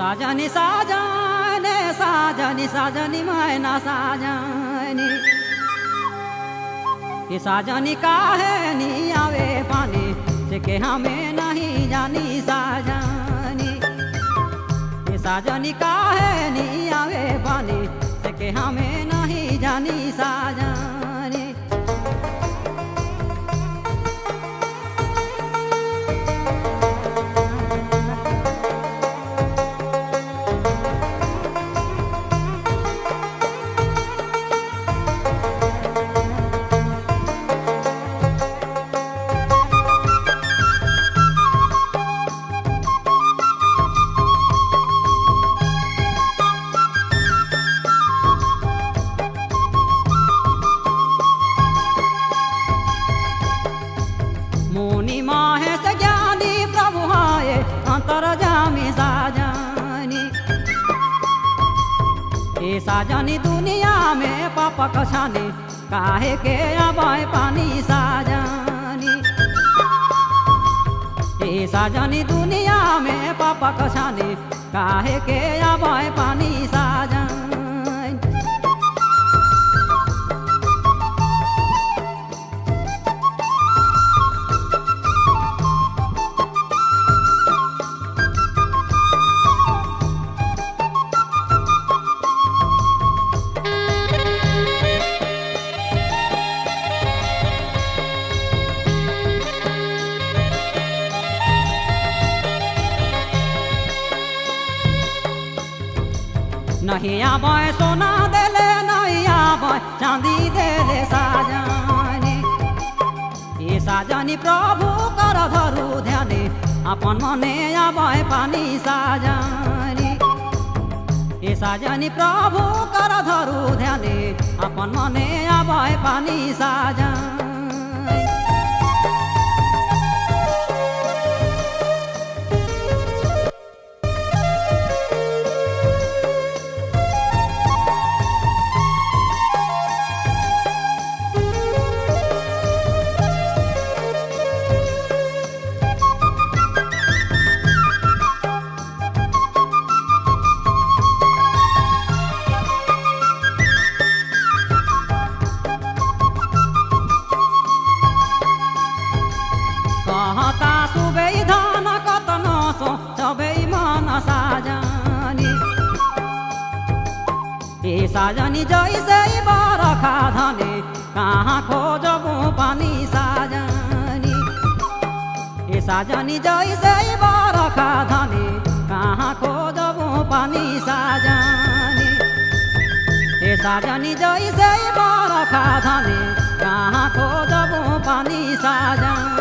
साजनी साजने साजनी साजनी मैना साजनी कि साजनी काहे नी आवे पानी से के हमें नहीं जानी साजनी कि साजनी काहे नी आवे पानी से के हमें नहीं जानी साजनी। मुनि महेश ज्ञानी प्रभु हाय अंतरजामी साजनी ए साजनी दुनिया में पाप कछानी काहे के आबाए पानी साजनी ए साजनी दुनिया में पाप कछानी काहे के आबाए पानी साजनी। नहीं आबाए सोना देले नहीं आबाए चांदी देले साजनी ये साजनी प्रभु कर धरु ध्यानी अपन मने आबाए पानी साजनी ये साजनी प्रभु कर धरु ध्यानी अपन मने आबाए पानी साजनी। कहता सुबे धान कतनो सो सबे मन साजनी ए साजनी जैसे बरखा धने कहाँ खोजबू पानी साजनी ए साजनी जैसे बरखा धने कहाँ खोजबू पानी साजनी ए साजनी जैसे बरखा धने कहाँ खोजबू पानी साजनी।